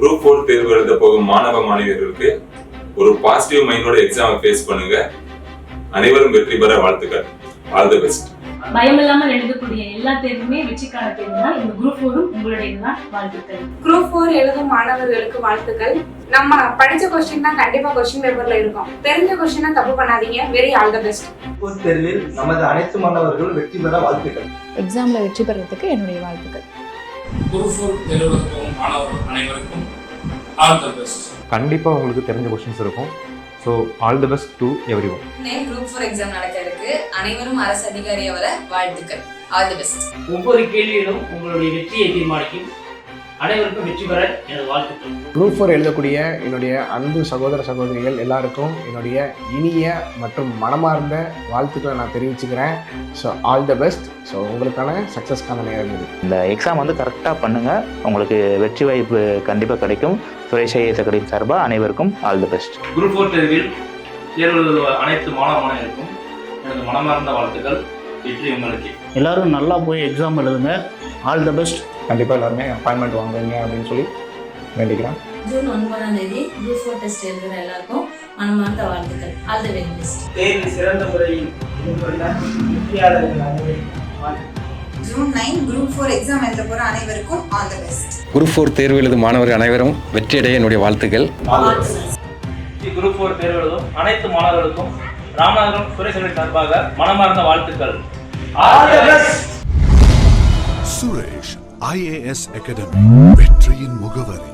Group 4 தேர்வு எழுத போகும் மாணவ மாணவியர்களுக்கு ஒரு பாசிட்டிவ் மைண்டோட எக்ஸாமை ஃபேஸ் பண்ணுங்க. அனைவரும் வெற்றி பெற வாழ்த்துக்கள். All the best. பயமில்லாமல் எழுதக்கூடிய எல்லா தேர்வுமே வெற்றிக்கான தேர்வு தான். இந்த குரூப் 4 உங்களுடைய தான். வாழ்த்துக்கள். குரூப் 4 எழுதும் மாணவர்களுக்கு வாழ்த்துக்கள். நம்ம படிச்ச கொஸ்டின் தான் கண்டிப்பா கொஸ்டின் பேப்பர்ல இருக்கும். தெரிஞ்ச கொஸ்டினை தப்பு பண்ணாதீங்க. Very all the best. Group தேர்வில் நமது அனைத்து மாணவர்களும் வெற்றி பெற வாழ்த்துக்கள். எக்ஸாம்ல வெற்றி பெறதுக்கு என்னுடைய வாழ்த்துக்கள். குரூப் 4 எழுத போகும் மாணவர்கள் அனைவருக்கும் ஆல் தி பெஸ்ட். கண்டிப்பா உங்களுக்கு தெரிஞ்ச கொஸ்டின்ஸ் இருக்கும். So all the best to everyone. Group 4 exam நடக்க இருக்கு. அனைவரும் அரசு அதிகாரியை வர வாழ்த்துக்கள். All the best. ஒவ்வொரு கேள்வியிலும் உங்களுடைய வெற்றியை தீர்மானிக்கும். அனைவருக்கும் வெற்றி பெற எனது வாழ்த்துக்கள். குரூப் 4 எழுதக்கூடிய என்னுடைய அன்பு சகோதர சகோதரிகள் எல்லாருக்கும் என்னுடைய இனிய மற்றும் மனமார்ந்த வாழ்த்துக்களை நான் தெரிவிச்சுக்கிறேன். So all the best. So உங்களுக்கான சக்ஸஸ்க்கான நேரம் இது. இந்த எக்ஸாம் வந்து கரெக்டாக பண்ணுங்கள். உங்களுக்கு வெற்றி வாய்ப்பு கண்டிப்பாக கிடைக்கும். சுரேஷ் ஐஏஎஸ் அகாடமி சார்பாக அனைவருக்கும் ஆல் தி பெஸ்ட். குரூப் 4 தேர்வில் தேர்வு எழுதும் அனைத்து மாணவர்களுக்கும் எனது மனமார்ந்த வாழ்த்துக்கள். வெற்றி உங்களுக்கு. எல்லாரும் நல்லா போய் எக்ஸாம் எழுதுங்க. All the best. கண்டிப்பாக எல்லாருமே அப்பாயின்மெண்ட் வாங்குவீங்க அப்படின்னு சொல்லி வேண்டிக்கிறேன். ஜூன் 9ஆம் தேதி குரூப் 4 டெஸ்ட் எழுதுகிற எல்லாருக்கும் மனமார்ந்த வாழ்த்துக்கள். All the very best. தேர்வில் சிறந்த முறையில் வெற்றியாளர்கள் அனைவருக்கும் ஜூன் 9 குரூப் 4 எக்ஸாம் எழுத போற அனைவருக்கும் ஆல் தி பெஸ்ட். குரூப் 4 தேர்வு எழுதும் மாணவர்கள் அனைவரும் வெற்றியடைய என்னுடைய வாழ்த்துக்கள். குரூப் 4 தேர்வு எழுதும் அனைத்து மாணவர்களுக்கும் ராமநாதபுரம் சுரேஷ் ஐஏஎஸ் சார்பாக மனமார்ந்த வாழ்த்துக்கள். All the best. Suresh IAS academy வெற்றியின் முகவரி.